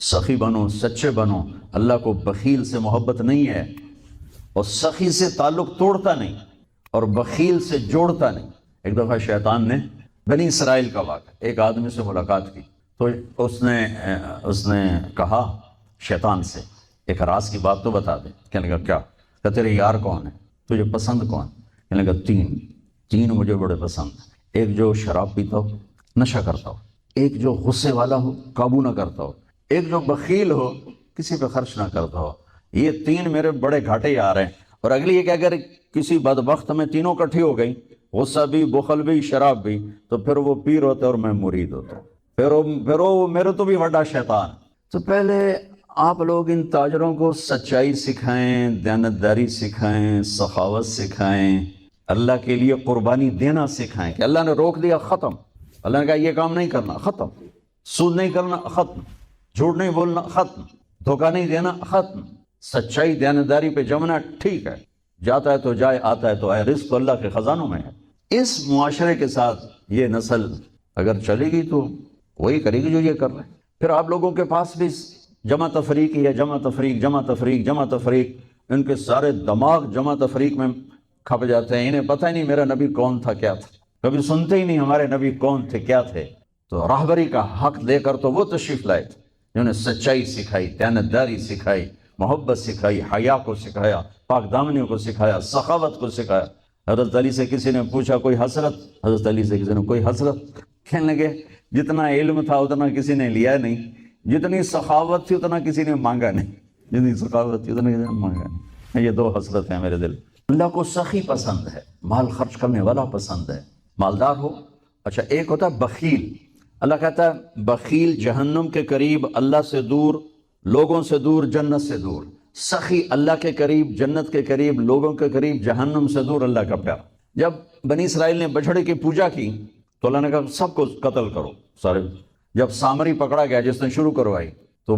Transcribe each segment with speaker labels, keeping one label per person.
Speaker 1: سخی بنو، سچے بنو۔ اللہ کو بخیل سے محبت نہیں ہے، اور سخی سے تعلق توڑتا نہیں اور بخیل سے جوڑتا نہیں۔ ایک دفعہ شیطان نے بنی اسرائیل کا واقعہ، ایک آدمی سے ملاقات کی تو اس نے کہا شیطان سے ایک راز کی بات تو بتا دے۔ کہنے لگا کیا؟ کہ تیرے یار کون ہے، تجھے پسند کون؟ کہنے لگا تین مجھے بڑے پسند ہیں، ایک جو شراب پیتا ہو، نشہ کرتا ہو، ایک جو غصے والا ہو، قابو نہ کرتا ہو، ایک جو بخیل ہو، کسی پہ خرچ نہ کرتا ہو۔ یہ تین میرے بڑے گھاٹے آ رہے ہیں۔ اور اگلی یہ کہ اگر کسی بدبخت میں تینوں کٹھی ہو گئی، غصہ بھی، بخل بھی، شراب بھی، تو پھر وہ پیر ہوتا ہے اور میں مرید ہوتا ہوں، پھر وہ میرے تو بھی بڑا شیطان۔ تو پہلے آپ لوگ ان تاجروں کو سچائی سکھائیں، دیانتداری سکھائیں، سخاوت سکھائیں، اللہ کے لیے قربانی دینا سکھائیں کہ اللہ نے روک دیا، ختم۔ اللہ نے کہا یہ کام نہیں کرنا، ختم۔ سود نہیں کرنا، ختم۔ جھوٹ نہیں بولنا، ختم۔ دھوکہ نہیں دینا، ختم۔ سچائی دیانتداری پہ جمنا ٹھیک ہے، جاتا ہے تو جائے، آتا ہے تو آئے، رزق تو اللہ کے خزانوں میں ہے۔ اس معاشرے کے ساتھ یہ نسل اگر چلے گی تو وہی کرے گی جو یہ کر رہے ہیں۔ پھر آپ لوگوں کے پاس بھی جمع تفریق ہی ہے، جمع تفریق، جمع تفریق، جمع تفریق۔ ان کے سارے دماغ جمع تفریق میں کھپ جاتے ہیں، انہیں پتہ ہی نہیں میرا نبی کون تھا، کیا تھا، کبھی سنتے ہی نہیں ہمارے نبی کون تھے، کیا تھے۔ تو راہبری کا حق دے کر تو وہ تشریف لائے تھے جنہوں نے سچائی سکھائی، دیانتداری سکھائی، محبت سکھائی، حیا کو سکھایا، پاک دامنی کو سکھایا، سخاوت کو سکھایا۔ حضرت علی سے کسی نے پوچھا کوئی حسرت؟ حضرت علی سے کسی نے کوئی حسرت؟ کہنے لگے جتنا علم تھا اتنا کسی نے لیا نہیں، جتنی سخاوت تھی اتنا کسی نے مانگا نہیں، جتنی سخاوت تھی اتنا کسی نے مانگا نہیں۔ یہ دو حسرت ہیں میرے دل۔ اللہ کو سخی پسند ہے، مال خرچ کرنے والا پسند ہے، مالدار ہو۔ اچھا، ایک ہوتا ہے بخیل۔ اللہ کہتا ہے بخیل جہنم کے قریب، اللہ سے دور، لوگوں سے دور، جنت سے دور۔ سخی اللہ کے قریب، جنت کے قریب، لوگوں کے قریب، جہنم سے دور، اللہ کا پیار۔ جب بنی اسرائیل نے بچھڑے کی پوجا کی تو اللہ نے کہا سب کو قتل کرو سارے۔ جب سامری پکڑا گیا جس نے شروع کروائی تو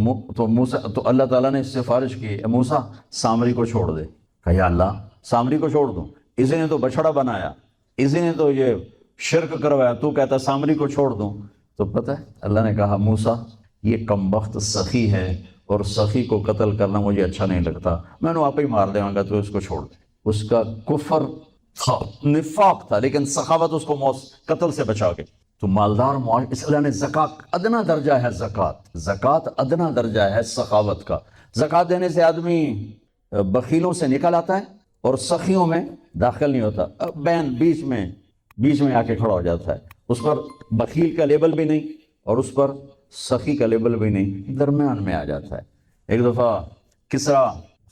Speaker 1: اللہ تعالیٰ نے سفارش کی، اے موسیٰ سامری کو چھوڑ دے۔ کہا یا اللہ سامری کو چھوڑ دوں؟ اسی نے تو بچھڑا بنایا، اسی نے تو یہ شرک کروایا، تو کہتا سامری کو چھوڑ دوں؟ تو پتہ ہے اللہ نے کہا موسیٰ یہ کمبخت سخی ہے اور سخی کو قتل کرنا مجھے اچھا نہیں لگتا، میں نے آپ ہی مار دے گا، تو اس کو چھوڑ دے۔ اس کا کفر تھا، نفاق تھا، لیکن سخاوت اس کو قتل سے بچا گئی۔ تو مالدار معاشرے، اس اللہ نے زکوٰۃ ادنا درجہ ہے، زکوٰۃ ادنا درجہ ہے سخاوت کا۔ زکوٰۃ دینے سے آدمی بخیلوں سے نکل آتا ہے اور سخیوں میں داخل نہیں ہوتا، بین بیچ میں آ کے کھڑا ہو جاتا ہے۔ اس پر بخیل کا لیبل بھی نہیں اور اس پر سخی کا لیبل بھی نہیں، درمیان میں آ جاتا ہے۔ ایک دفعہ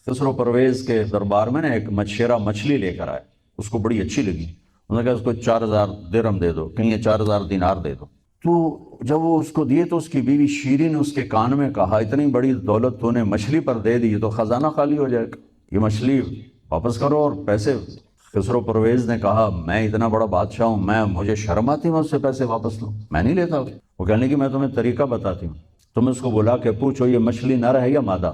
Speaker 1: خسرو پرویز کے دربار میں ایک مچھیرا مچھلی لے کر آئے، اس کو بڑی اچھی لگی، انہوں نے کہا اس کو 4000 درہم دے دو، کہیں 4000 دینار دے دو۔ تو جب وہ اس کو دیے تو اس کی بیوی شیریں نے اس کے کان میں کہا اتنی بڑی دولت تو نے مچھلی پر دے دی تو خزانہ خالی ہو جائے گا، یہ مچھلی واپس کرو اور پیسے۔ خسرو پرویز نے کہا میں اتنا بڑا بادشاہ ہوں، مجھے شرم آتی میں اس سے پیسے واپس لوں، میں نہیں لیتا۔ وہ کہنے کہ میں تمہیں طریقہ بتاتی ہوں، تم اس کو بلا کے پوچھو یہ مچھلی نر ہے یا مادہ؟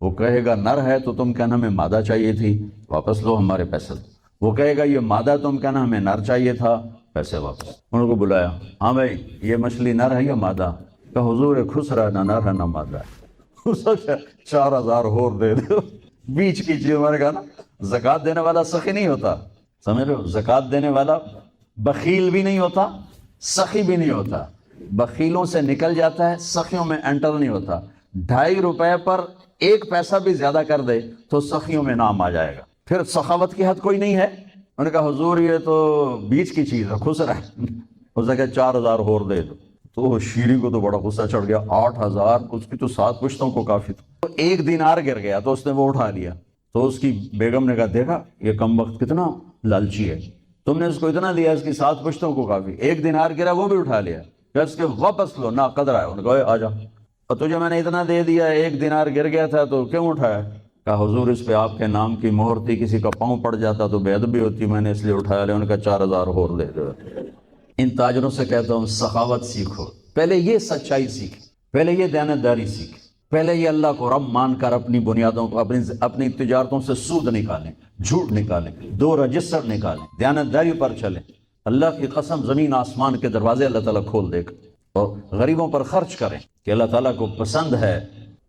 Speaker 1: وہ کہے گا نر ہے تو تم کہنا ہمیں مادہ چاہیے تھی، واپس لو ہمارے پیسے دو۔ وہ کہے گا یہ مادہ، تم کہنا ہمیں نر چاہیے تھا، پیسے واپس۔ انہوں کو بلایا، ہاں بھائی یہ مچھلی نر ہے یا مادہ؟ کہ حضور خسرا ہے، نہ نر ہے نہ مادہ ہے۔ 4000 اور دے دو، بیچ کی چیز۔ ہمارے کہا نا زکوٰۃ دینے والا سخی نہیں ہوتا، سمجھ رہے ہو؟ زکوٰۃ دینے والا بخیل بھی نہیں ہوتا، سخی بھی نہیں ہوتا، بخیلوں سے نکل جاتا ہے، سخیوں میں انٹر نہیں ہوتا۔ 2.5 روپے پر 1 پیسہ بھی زیادہ کر دے تو سخیوں میں نام آ جائے گا۔ پھر سخاوت کی حد کوئی نہیں ہے۔ انہوں نے کہا حضور یہ تو بیچ کی چیز ہے، خسرا ہے۔ اس نے کہا 4000 اور دے دو۔ تو شیریں کو تو بڑا غصہ چڑھ گیا، 8000 اس کی تو 7 پشتوں کو کافی تھا۔ تو 1 دینار گر گیا تو اس نے وہ اٹھا لیا۔ تو اس کی بیگم نے کہا دیکھا یہ کم وقت کتنا لالچی ہے، تم نے اس کو اتنا دیا، اس کی 7 پشتوں کو کافی، 1 دینار گرا وہ بھی اٹھا لیا، کہ اس کے واپس لو، نہ قدر ہے۔ انہوں نے کہا آ جا، اور تجھے میں نے اتنا دے دیا، 1 دینار گر گیا تھا تو کیوں اٹھایا؟ کہا حضور اس پہ آپ کے نام کی مہر تھی، کسی کا پاؤں پڑ جاتا تو بے ادبی ہوتی، میں نے اس لیے اٹھایا۔ انہوں نے کہا 4000 اور دے دو۔ ان تاجروں سے کہتا ہوں سخاوت سیکھو، پہلے یہ سچائی سیکھ، پہلے یہ دیانتداری سیکھ، پہلے یہ اللہ کو رب مان کر اپنی بنیادوں کو، اپنی تجارتوں سے سود نکالیں، جھوٹ نکالیں، 2 رجسٹر نکالیں، دیانتداری پر چلیں۔ اللہ کی قسم زمین آسمان کے دروازے اللہ تعالیٰ کھول دے گا۔ اور غریبوں پر خرچ کریں کہ اللہ تعالیٰ کو پسند ہے.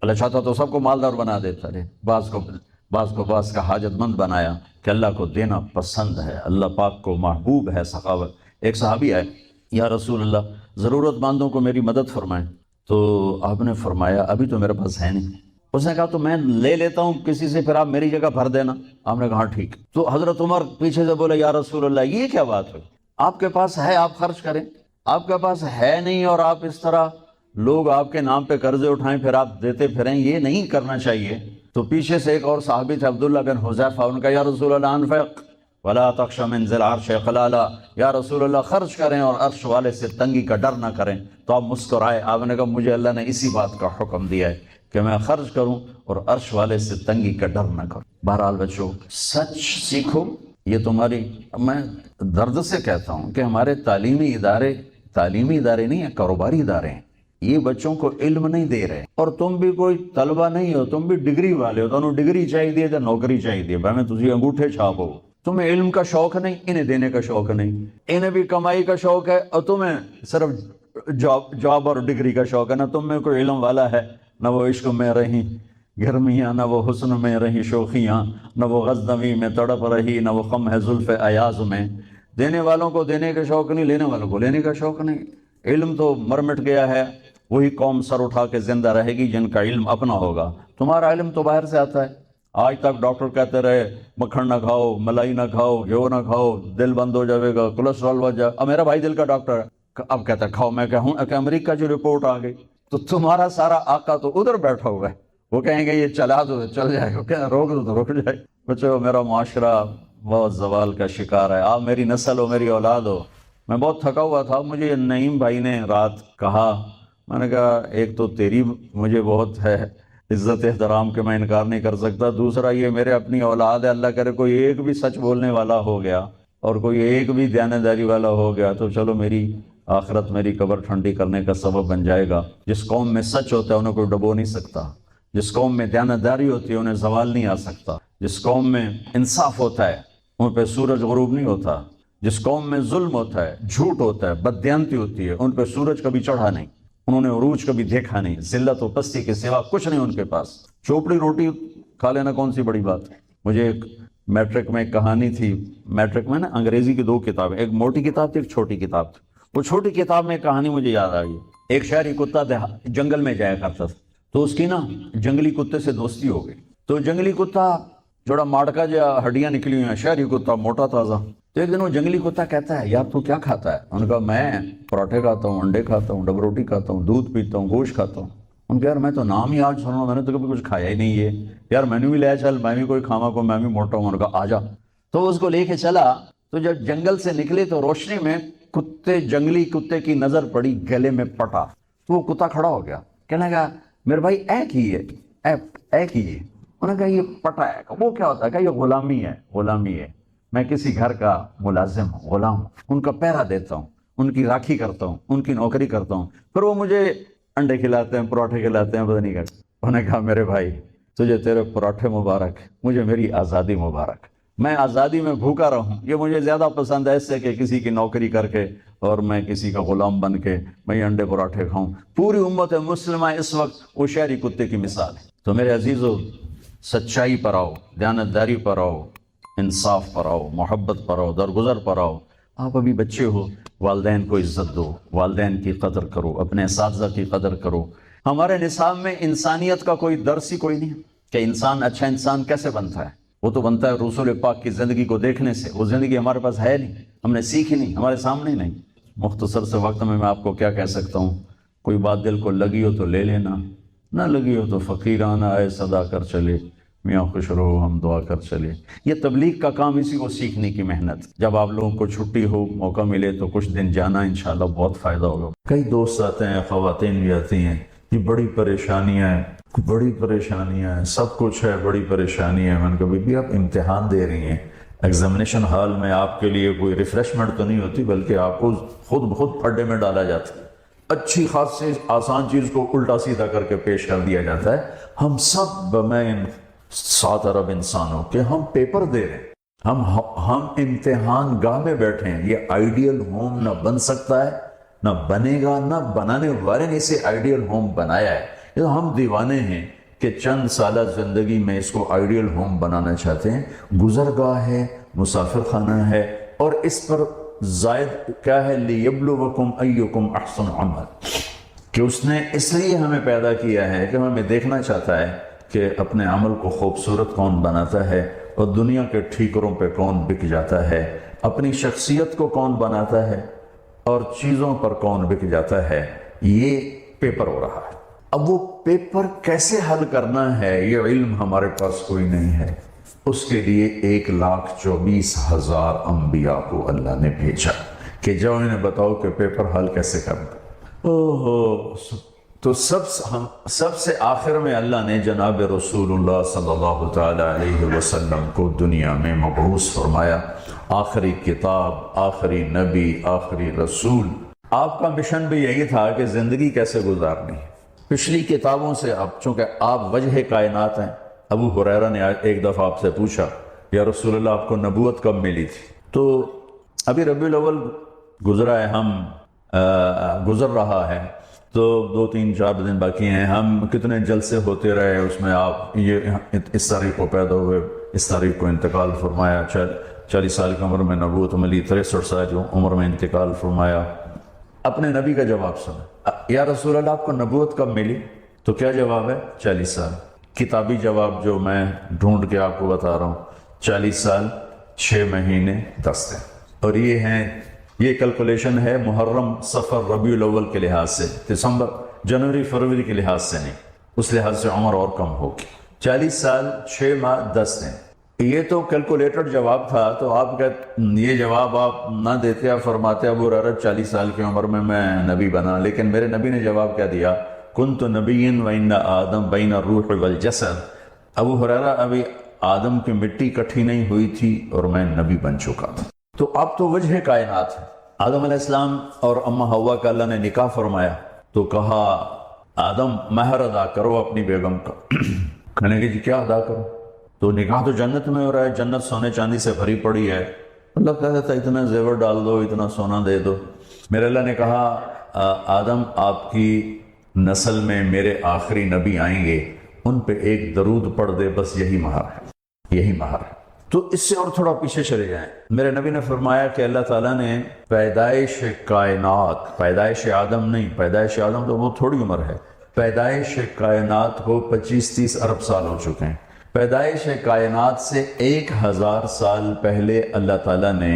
Speaker 1: اللہ چاہتا تو سب کو مالدار بنا دیتا ہے، بعض کو کا حاجت مند بنایا کہ اللہ کو دینا پسند ہے، اللہ پاک کو محبوب ہے سخاوت. ایک صحابی آئے، یا رسول اللہ ضرورت مندوں کو میری مدد فرمائیں. تو آپ نے فرمایا ابھی تو میرے پاس ہے نہیں. اس نے کہا تو میں لے لیتا ہوں کسی سے، پھر آپ میری جگہ بھر دینا. آپ نے کہا ٹھیک. تو حضرت عمر پیچھے سے بولے یا رسول اللہ یہ کیا بات ہوئی، آپ کے پاس ہے آپ خرچ کریں، آپ کے پاس ہے نہیں اور آپ اس طرح لوگ آپ کے نام پہ قرضے اٹھائیں پھر آپ دیتے پھریں، یہ نہیں کرنا چاہیے. تو پیچھے سے ایک اور صحابی تھے عبداللہ بن حذیفہ، ان کا یا رسول اللہ انفق ولا تخش من ذی العرش خلالا، یا رسول اللہ خرچ کریں اور عرش والے سے تنگی کا ڈر نہ کریں. تو آپ مسکرائے. آپ نے کہا مجھے اللہ نے اسی بات کا حکم دیا ہے کہ میں خرچ کروں اور عرش والے سے تنگی کا ڈر نہ کروں. بہرحال بچوں سچ سیکھو. یہ تمہاری، میں درد سے کہتا ہوں کہ ہمارے تعلیمی ادارے نہیں ہیں، کاروباری ادارے ہیں. یہ بچوں کو علم نہیں دے رہے، اور تم بھی کوئی طلبہ نہیں ہو، تم بھی ڈگری والے ہو. تمہیں ڈگری چاہیے یا نوکری چاہیے، میں تجھے انگوٹھے چھاپ ہو. تمہیں علم کا شوق نہیں، انہیں دینے کا شوق نہیں. انہیں بھی کمائی کا شوق ہے اور تمہیں صرف جاب اور ڈگری کا شوق ہے. نہ تم میں کوئی علم والا ہے، نہ وہ عشق میں رہی گرمیاں، نہ وہ حسن میں رہی شوخیاں، نہ وہ غزنوی میں تڑپ رہی، نہ وہ خم ہے زلف ایاز میں. دینے والوں کو دینے کا شوق نہیں، لینے والوں کو لینے کا شوق نہیں. علم تو مر مٹ گیا ہے. وہی قوم سر اٹھا کے زندہ رہے گی جن کا علم اپنا ہوگا. تمہارا علم تو باہر سے آتا ہے. آج تک ڈاکٹر کہتے رہے مکھن نہ کھاؤ، ملائی نہ کھاؤ، گھیو نہ کھاؤ، دل بند ہو جائے گا، کولیسٹرول بڑھ جائے. اب میرا بھائی دل کا ڈاکٹر ہے، اب کہتا ہے کھاؤ. میں کہوں کہ امریکہ کی رپورٹ آ گئی. تو تمہارا سارا آقا تو ادھر بیٹھا ہوا ہے، وہ کہیں گے یہ چلا دو چل جائے گا، کہ روک دو تو رک جائے. بچو میرا معاشرہ بہت زوال کا شکار ہے. آپ میری نسل ہو، میری اولاد ہو. میں بہت تھکا ہوا تھا، مجھے نعیم بھائی نے رات کہا، میں نے کہا ایک تو تیری مجھے بہت ہے عزت احترام کے میں انکار نہیں کر سکتا، دوسرا یہ میرے اپنی اولاد ہے، اللہ کرے کوئی ایک بھی سچ بولنے والا ہو گیا اور کوئی ایک بھی دیانتداری والا ہو گیا تو چلو میری آخرت، میری قبر ٹھنڈی کرنے کا سبب بن جائے گا. جس قوم میں سچ ہوتا ہے انہیں کوئی ڈبو نہیں سکتا. جس قوم میں دیانتداری ہوتی ہے انہیں زوال نہیں آ سکتا. جس قوم میں انصاف ہوتا ہے ان پہ سورج غروب نہیں ہوتا. جس قوم میں ظلم ہوتا ہے، جھوٹ ہوتا ہے، بددیانتی ہوتی ہے، ان پہ سورج کبھی چڑھا نہیں، انہوں نے عروج کبھی دیکھا نہیں. ذلت و پستی کے سوا کچھ نہیں ان کے پاس. چوپڑی روٹی کھا لینا کون سی بڑی بات ہے. مجھے ایک میٹرک میں ایک کہانی تھی. میٹرک میں نا انگریزی کی 2 کتابیں، ایک موٹی کتاب تھی ایک چھوٹی کتاب تھی. وہ چھوٹی کتاب میں ایک کہانی مجھے یاد آ گئی. ایک شہری کتا جنگل میں جایا کرتا تھا، تو اس کی نا جنگلی کتے سے دوستی ہو گئی. تو جنگلی کتا جوڑا ماڑکا جا ہڈیاں نکلی ہوئی ہیں، شہری کتا موٹا تازہ. تو ایک دن وہ جنگلی کتا کہتا ہے یار تو کیا کھاتا ہے؟ ان کا میں پراٹھے کھاتا ہوں، انڈے کھاتا ہوں، ڈب روٹی کھاتا ہوں، دودھ پیتا ہوں، گوشت کھاتا ہوں. ان کا یار میں تو نام ہی آج سن رہا ہوں، میں نے تو کبھی کچھ کھایا ہی نہیں ہے. یار میں نے بھی لے چل، میں بھی کوئی کھاما کو، میں بھی موٹا ہوں. ان کا آ جا. تو اس کو لے کے چلا. تو جب جنگل سے نکلے تو روشنی میں جنگلی کتے کی نظر پڑی گلے میں پٹا. تو وہ کتا کھڑا ہو گیا، کہنے لگا میرے بھائی اے کیے. انہوں نے کہا یہ پٹا ہے. وہ کیا ہوتا ہے؟ کہ یہ غلامی ہے. غلامی ہے، میں کسی گھر کا ملازم ہوں، غلام ہوں، ان کا پہرا دیتا ہوں، ان کی راکھی کرتا ہوں، ان کی نوکری کرتا ہوں، پھر وہ مجھے انڈے کھلاتے ہیں، پراٹھے کھلاتے ہیں، پتہ نہیں کیا. انہوں نے کہا میرے بھائی تجھے تیرے پراٹھے مبارک، مجھے میری آزادی مبارک. میں آزادی میں بھوکا رہوں یہ مجھے زیادہ پسند ہے اس سے کہ کسی کی نوکری کر کے اور میں کسی کا غلام بن کے میں انڈے پراٹھے کھاؤں. پوری امت مسلمہ اس وقت وہ شہری کتے کی مثال ہے. تو میرے عزیزو سچائی پر آؤ، دیانتداری پر آؤ، انصاف پر آؤ، محبت پر آؤ، درگزر پر آؤ. آپ ابھی بچے ہو، والدین کو عزت دو، والدین کی قدر کرو، اپنے اساتذہ کی قدر کرو. ہمارے نصاب میں انسانیت کا کوئی درس ہی کوئی نہیں کہ انسان اچھا انسان کیسے بنتا ہے. وہ تو بنتا ہے رسول پاک کی زندگی کو دیکھنے سے. وہ زندگی ہمارے پاس ہے نہیں، ہم نے سیکھی نہیں، ہمارے سامنے نہیں. مختصر سے وقت میں آپ کو کیا کہہ سکتا ہوں. کوئی بات دل کو لگی ہو تو لے لینا، نہ لگی ہو تو فقیرانہ اے صدا کر چلے، میاں خوش رہو ہم دعا کر چلے. یہ تبلیغ کا کام اسی کو سیکھنے کی محنت. جب آپ لوگوں کو چھٹی ہو، موقع ملے تو کچھ دن جانا، انشاءاللہ بہت فائدہ ہوگا. کئی دوست آتے ہیں، خواتین بھی آتی ہیں، یہ بڑی پریشانیاں ہیں، سب کچھ ہے، بڑی پریشانی ہے. میں نے کہا بی آپ امتحان دے رہی ہیں، ایگزامینیشن ہال میں آپ کے لیے کوئی ریفریشمنٹ تو نہیں ہوتی، بلکہ آپ کو خود بخود پھڈے میں ڈالا جاتا ہے. اچھی خاصی آسان چیز کو الٹا سیدھا کر کے پیش کر دیا جاتا ہے. ہم سب میں 7 ارب انسانوں کے ہم پیپر دے رہے ہیں، ہم امتحان گاہ میں بیٹھے ہیں. یہ آئیڈیل ہوم نہ بن سکتا ہے نہ بنے گا، نہ بنانے والے نے اسے آئیڈیل ہوم بنایا ہے۔ یہ تو ہم دیوانے ہیں کہ چند سالہ زندگی میں اس کو آئیڈیل ہوم بنانا چاہتے ہیں۔ گزرگاہ ہے، مسافر خانہ ہے، اور اس پر زائد کیا ہے، لیبلوکم ایکم احسن عمل، کہ اس نے اس لیے ہمیں پیدا کیا ہے کہ ہمیں دیکھنا چاہتا ہے کہ اپنے عمل کو خوبصورت کون بناتا ہے، اور دنیا کے ٹھیکروں پہ کون بک جاتا ہے، اپنی شخصیت کو کون بناتا ہے، اور چیزوں پر کون بک جاتا ہے۔ یہ پیپر ہو رہا ہے۔ اب وہ پیپر کیسے حل کرنا ہے، یہ علم ہمارے پاس کوئی نہیں ہے۔ اس کے لیے 1,24,000 انبیاء کو اللہ نے بھیجا کہ جاؤ انہیں بتاؤ کہ پیپر حل کیسے کرنا۔ تو سب سے آخر میں اللہ نے جناب رسول اللہ صلی اللہ تعالی علیہ وسلم کو دنیا میں مبعوث فرمایا، آخری کتاب، آخری نبی، آخری رسول۔ آپ کا مشن بھی یہی تھا کہ زندگی کیسے گزارنی ہے۔ پچھلی کتابوں سے اب چونکہ آپ وجہ کائنات ہیں، ابو ہریرہ نے ایک دفعہ آپ سے پوچھا یا رسول اللہ آپ کو نبوت کب ملی تھی؟ تو ابھی ربیع الاول گزرا ہے، گزر رہا ہے، تو 2-3-4 دن باقی ہیں۔ ہم کتنے جلسے ہوتے رہے اس میں، آپ یہ اس تاریخ کو پیدا ہوئے، اس تاریخ کو انتقال فرمایا، 40 سال کی عمر میں نبوت ملی، 63 سال کی عمر میں انتقال فرمایا۔ اپنے نبی کا جواب سنا، یا رسول اللہ آپ کو نبوت کب ملی؟ تو کیا جواب ہے؟ 40 سال۔ کتابی جواب جو میں ڈھونڈ کے آپ کو بتا رہا ہوں، 40 سال 6 مہینے 10 دن۔ اور یہ کیلکولیشن ہے محرم، صفر، ربیع الاول کے لحاظ سے، دسمبر، جنوری، فروری کے لحاظ سے نہیں، اس لحاظ سے عمر اور کم ہوگی۔ 40 سال 6 ماہ 10 دن، یہ تو کیلکولیٹڈ جواب تھا۔ تو آپ یہ جواب آپ نہ دیتے، آپ فرماتے ابو ہریرہ 40 سال کی عمر میں نبی بنا، لیکن میرے نبی نے جواب کیا دیا؟ کنت نبی وان آدم بین الروح والجسد۔ ابو ہریرہ ابھی آدم کی مٹی کٹھی نہیں ہوئی تھی اور میں نبی بن چکا تھا۔ تو اب تو وجہ کائنات ہے۔ آدم علیہ السلام اور اما حوا کا اللہ نے نکاح فرمایا، تو کہا آدم مہر ادا کرو اپنی بیگم کا۔ کہنے کہ جی کیا ادا کرو؟ تو نکاح تو جنت میں ہو رہا ہے، جنت سونے چاندی سے بھری پڑی ہے۔ اللہ کہتا تھا اتنا زیور ڈال دو، اتنا سونا دے دو۔ میرے اللہ نے کہا آدم آپ کی نسل میں میرے آخری نبی آئیں گے، ان پہ ایک درود پڑھ دے، بس یہی مہر ہے، یہی مہر ہے۔ تو اس سے اور تھوڑا پیچھے چلے جائیں، میرے نبی نے فرمایا کہ اللہ تعالیٰ نے پیدائش کائنات، پیدائش آدم نہیں، پیدائش آدم تو وہ تھوڑی عمر ہے، پیدائش کائنات کو 25-30 ارب سال ہو چکے ہیں۔ پیدائش کائنات سے 1000 سال پہلے اللہ تعالیٰ نے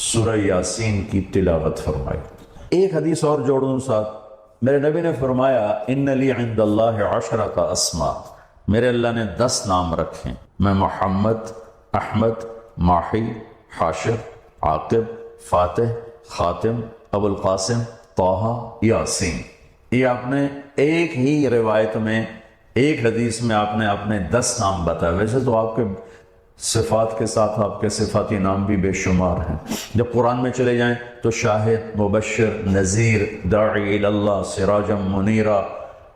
Speaker 1: سورہ یاسین کی تلاوت فرمائی۔ ایک حدیث اور جوڑ دوں ساتھ، میرے نبی نے فرمایا ان لی عند اللہ 10 اسماء، میرے اللہ نے 10 نام رکھے، میں محمد، احمد، ماحی، حاشر، عاقب، فاتح، خاتم، ابو القاسم، طٰہٰ، یاسین۔ یہ آپ نے ایک ہی روایت میں، ایک حدیث میں آپ نے اپنے 10 نام بتائے۔ ویسے تو آپ کے صفات کے ساتھ آپ کے صفاتی نام بھی بے شمار ہیں۔ جب قرآن میں چلے جائیں تو شاہد، مبشر، نذیر، داعی اللہ، سراجا منیرا،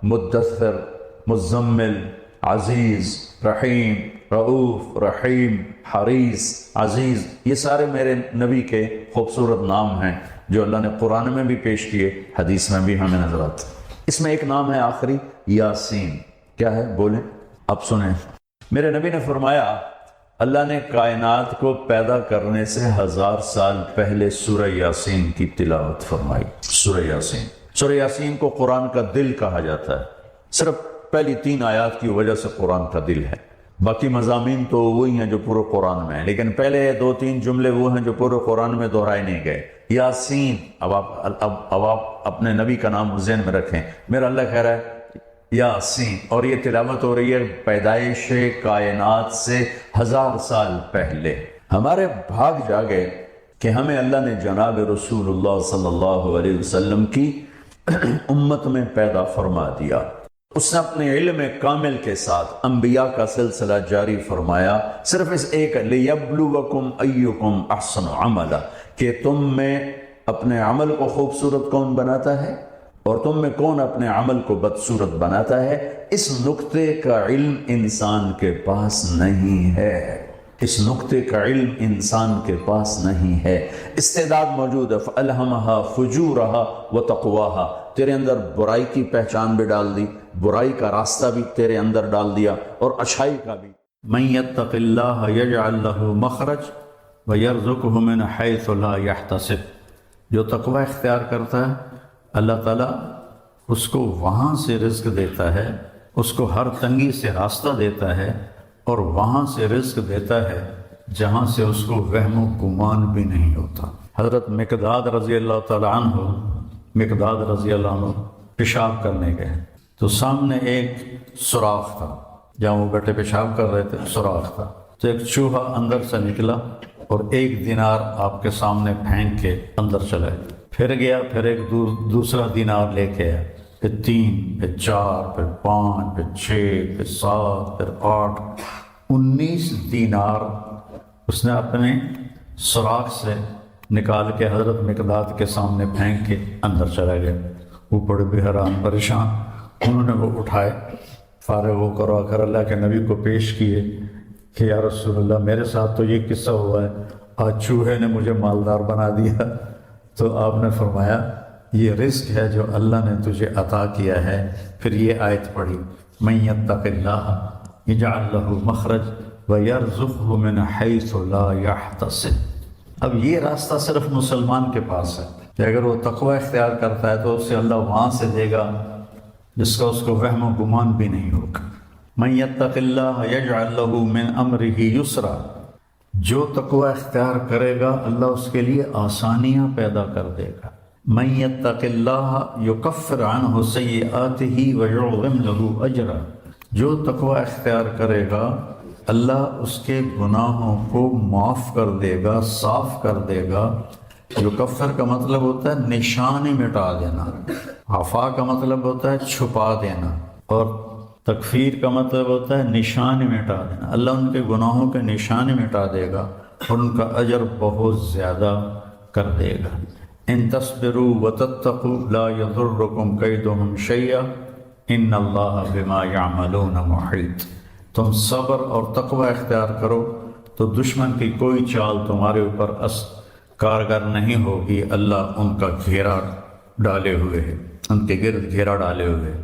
Speaker 1: مدثر، مزمل، عزیز، رحیم، رؤوف، رحیم، حریص، عزیز، یہ سارے میرے نبی کے خوبصورت نام ہیں جو اللہ نے قرآن میں بھی پیش کیے، حدیث میں بھی ہمیں نظر آتے۔ اس میں ایک نام ہے آخری، یاسین۔ کیا ہے بولیں؟ اب سنیں، میرے نبی نے فرمایا اللہ نے کائنات کو پیدا کرنے سے 1000 سال پہلے سورہ یاسین کی تلاوت فرمائی۔ سورہ یاسین، سورہ یاسین کو قرآن کا دل کہا جاتا ہے، صرف پہلی 3 آیات کی وجہ سے قرآن کا دل ہے، باقی مضامین تو وہی ہیں جو پورے قرآن میں ہیں، لیکن پہلے 2-3 جملے وہ ہیں جو پورے قرآن میں دہرائے نہیں گئے۔ یاسین، اب آپ اپنے نبی کا نام ذہن میں رکھیں، میرا اللہ کہہ رہا ہے یاسین، اور یہ تلاوت ہو رہی ہے پیدائش کائنات سے 1000 سال پہلے۔ ہمارے بھاگ جاگے کہ ہمیں اللہ نے جناب رسول اللہ صلی اللہ علیہ وسلم کی امت میں پیدا فرما دیا۔ اس نے اپنے علم کامل کے ساتھ انبیاء کا سلسلہ جاری فرمایا، صرف اس ایک لیبلوکم ایکم احسن عملا، کہ تم میں اپنے عمل کو خوبصورت کون بناتا ہے اور تم میں کون اپنے عمل کو بدصورت بناتا ہے۔ اس نقطے کا علم انسان کے پاس نہیں ہے۔ اس نقطے کا علم انسان کے پاس نہیں ہے۔ استعداد موجود ہے، فَأَلْهَمَهَا فُجُورَهَا وَتَقْوَاهَا، تیرے اندر برائی کی پہچان بھی ڈال دی، برائی کا راستہ بھی تیرے اندر ڈال دیا، اور اچھائی کا بھی۔ مَن يَتَّقِ اللَّهَ يَجْعَلْ لَهُ مَخْرَجًا وَيَرْزُقْهُ مِنْ حَيْثُ لَا يَحْتَسِبُ، جو تقوی اختیار کرتا ہے اللہ تعالیٰ اس کو وہاں سے رزق دیتا ہے، اس کو ہر تنگی سے راستہ دیتا ہے، اور وہاں سے رزق دیتا ہے جہاں سے اس کو وہم و گمان بھی نہیں ہوتا۔ حضرت مقداد رضی اللہ تعالیٰ عنہ پیشاب کرنے گئے تو سامنے ایک سوراخ تھا، جہاں وہ بیٹھے پیشاب کر رہے تھے سوراخ تھا، تو ایک چوہا اندر سے نکلا اور 1 دینار آپ کے سامنے پھینک کے اندر چلا گیا، پھر گیا، پھر ایک دوسرا دینار لے کے آیا، پھر 3، پھر 4، پھر 5، پھر 6، پھر 7، پھر 8، 19 دینار اس نے اپنے سوراخ سے نکال کے حضرت مقداد کے سامنے پھینک کے اندر چلا گیا۔ وہ بڑے بھی حیران پریشان، انہوں نے وہ اٹھائے، فارغ ہو کر آ کر اللہ کے نبی کو پیش کیے کہ یا رسول اللہ میرے ساتھ تو یہ قصہ ہوا ہے، آج چوہے نے مجھے مالدار بنا دیا۔ تو آپ نے فرمایا یہ رزق ہے جو اللہ نے تجھے عطا کیا ہے۔ پھر یہ آیت پڑھی، مَن يَتَّقِ اللَّهَ يَجْعَلْ لَهُ مَخْرَجًا وَيَرْزُقْهُ مِنْ حَيْثُ لَا يَحْتَسِبُ۔ اب یہ راستہ صرف مسلمان کے پاس ہے کہ اگر وہ تقوی اختیار کرتا ہے تو اسے اللہ وہاں سے دے گا جس کا اس کو وہم و گمان بھی نہیں ہوگا۔ مَن يَتَّقِ اللَّهَ يَجْعَلْ لَهُ مِنْ أَمْرِهِ يُسْرًا، جو تقوی اختیار کرے گا اللہ اس کے لیے آسانیاں پیدا کر دے گا۔ مَن يَتَّقِ اللَّهَ يُكَفِّرْ عَنْهُ سَيِّئَاتِهِ وَيُعْظِمْ لَهُ أَجْرًا، جو تقوی اختیار کرے گا اللہ اس کے گناہوں کو معاف کر دے گا، صاف کر دے گا۔ یکفر کا مطلب ہوتا ہے نشانی مٹا دینا، عفا کا مطلب ہوتا ہے چھپا دینا، اور تکفیر کا مطلب ہوتا ہے نشانی مٹا دینا۔ اللہ ان کے گناہوں کے نشانی مٹا دے گا اور ان کا اجر بہت زیادہ کر دے گا۔ ان تصبروا وتتقوا لا يضركم كيدهم شيئا ان اللہ بما يعملون محیط، تم صبر اور تقوی اختیار کرو تو دشمن کی کوئی چال تمہارے اوپر کارگر نہیں ہوگی، اللہ ان کا گھیرا ڈالے ہوئے ہے، ان کے گرد گھیرا ڈالے ہوئے ہے۔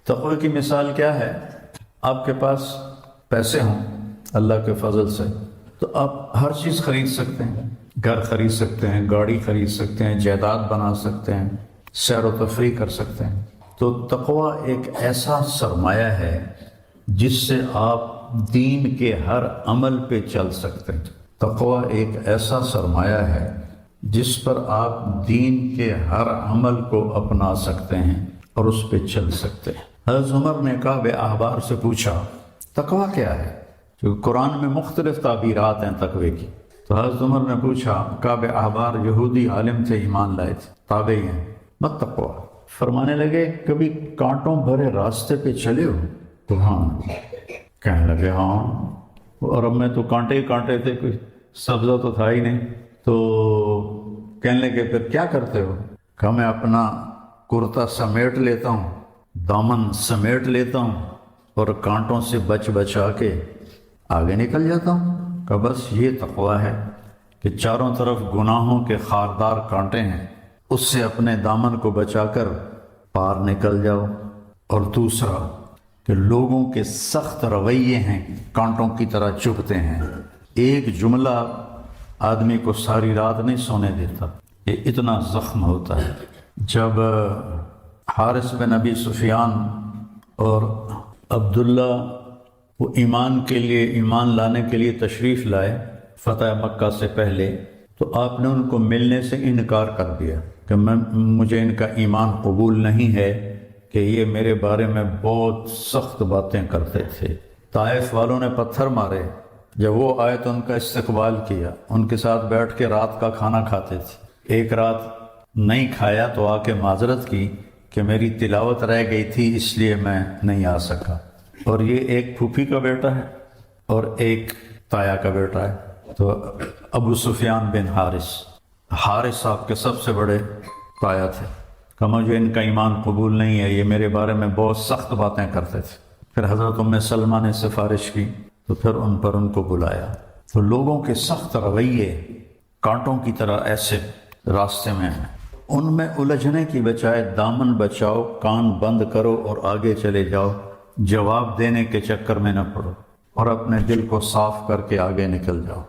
Speaker 1: تقوی کی مثال کیا ہے؟ آپ کے پاس پیسے ہوں اللہ کے فضل سے تو آپ ہر چیز خرید سکتے ہیں، گھر خرید سکتے ہیں، گاڑی خرید سکتے ہیں، جائیداد بنا سکتے ہیں، سیر و تفریح کر سکتے ہیں۔ تو تقوی ایک ایسا سرمایہ ہے جس سے آپ دین کے ہر عمل پہ چل سکتے ہیں۔ تقوی ایک ایسا سرمایہ ہے جس پر آپ دین کے ہر عمل کو اپنا سکتے ہیں اور اس پہ چل سکتے ہیں۔ حضرت عمر نے کعب احبار سے پوچھا تقوی کیا ہے؟ کیونکہ قرآن میں مختلف تعبیرات ہیں تقوی کی۔ تو حضرت عمر نے پوچھا، کعب احبار یہودی عالم تھے، ایمان لائے تھے، تابعی ہیں، مت تقوی۔ فرمانے لگے کبھی کانٹوں بھرے راستے پہ چلے ہو؟ تو ہاں۔ کہنے لگے ہاں، اور اب میں تو کانٹے ہی کانٹے تھے، کوئی سبزہ تو تھا ہی نہیں۔ تو کہنے لگے پھر کیا کرتے ہو؟ کہا میں اپنا کرتا سمیٹ لیتا ہوں، دامن سمیٹ لیتا ہوں اور کانٹوں سے بچا کے آگے نکل جاتا ہوں۔ کہ بس یہ تقوی ہے کہ چاروں طرف گناہوں کے خاردار کانٹے ہیں، اس سے اپنے دامن کو بچا کر پار نکل جاؤ۔ اور دوسرا کہ لوگوں کے سخت رویے ہیں، کانٹوں کی طرح چبھتے ہیں، ایک جملہ آدمی کو ساری رات نہیں سونے دیتا، یہ اتنا زخم ہوتا ہے۔ جب حارث بن ابی سفیان اور عبداللہ وہ ایمان لانے کے لیے تشریف لائے فتح مکہ سے پہلے، تو آپ نے ان کو ملنے سے انکار کر دیا کہ مجھے ان کا ایمان قبول نہیں ہے، کہ یہ میرے بارے میں بہت سخت باتیں کرتے تھے۔ طائف والوں نے پتھر مارے، جب وہ آئے تو ان کا استقبال کیا، ان کے ساتھ بیٹھ کے رات کا کھانا کھاتے تھے۔ ایک رات نہیں کھایا تو آ کے معذرت کی کہ میری تلاوت رہ گئی تھی اس لیے میں نہیں آ سکا۔ اور یہ ایک پھوپھی کا بیٹا ہے اور ایک تایا کا بیٹا ہے۔ تو ابو سفیان بن حارث آپ کے سب سے بڑے تایا تھے، کہ مجھے ان کا ایمان قبول نہیں ہے، یہ میرے بارے میں بہت سخت باتیں کرتے تھے۔ پھر حضرت ام سلمہ نے سفارش کی تو پھر ان کو بلایا۔ تو لوگوں کے سخت رویے کانٹوں کی طرح ایسے راستے میں ہیں، ان میں الجھنے کی بجائے دامن بچاؤ، کان بند کرو اور آگے چلے جاؤ، جواب دینے کے چکر میں نہ پڑو اور اپنے دل کو صاف کر کے آگے نکل جاؤ۔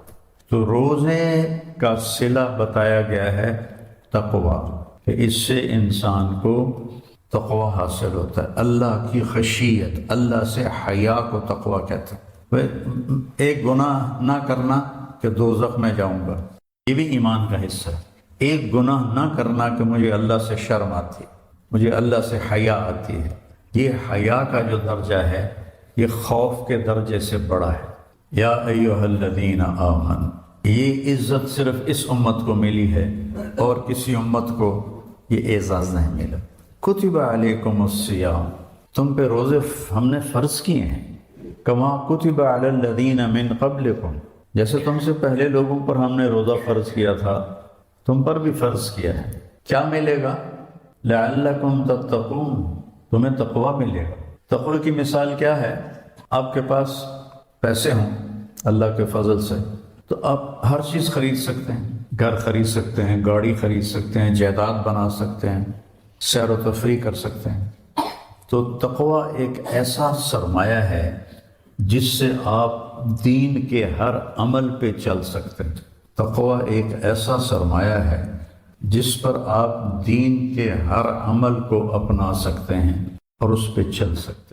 Speaker 1: تو روزے کا صلہ بتایا گیا ہے تقویٰ، کہ اس سے انسان کو تقویٰ حاصل ہوتا ہے، اللہ کی خشیت، اللہ سے حیا کو تقویٰ کہتے ہیں۔ ایک گناہ نہ کرنا کہ دوزخ میں جاؤں گا، یہ بھی ایمان کا حصہ ہے۔ ایک گناہ نہ کرنا کہ مجھے اللہ سے شرم آتی ہے، مجھے اللہ سے حیا آتی ہے، یہ حیا کا جو درجہ ہے یہ خوف کے درجے سے بڑا ہے۔ یا ایھا الذین آمنوا، یہ عزت صرف اس امت کو ملی ہے اور کسی امت کو یہ اعزاز نہیں ملا۔ کتب علیکم الصیام، تم پہ روزے ہم نے فرض کیے ہیں، کما کتب علی الذین من قبلکم، جیسے تم سے پہلے لوگوں پر ہم نے روزہ فرض کیا تھا تم پر بھی فرض کیا ہے۔ کیا ملے گا؟ لعلکم تتقون، تمہیں تقویٰ ملے گا۔ تقوی کی مثال کیا ہے؟ آپ کے پاس پیسے ہوں اللہ کے فضل سے تو آپ ہر چیز خرید سکتے ہیں، گھر خرید سکتے ہیں، گاڑی خرید سکتے ہیں، جائیداد بنا سکتے ہیں، سیر و تفریح کر سکتے ہیں۔ تو تقویٰ ایک ایسا سرمایہ ہے جس سے آپ دین کے ہر عمل پہ چل سکتے ہیں۔ تقویٰ ایک ایسا سرمایہ ہے جس پر آپ دین کے ہر عمل کو اپنا سکتے ہیں اور اس پہ چل سکتے ہیں۔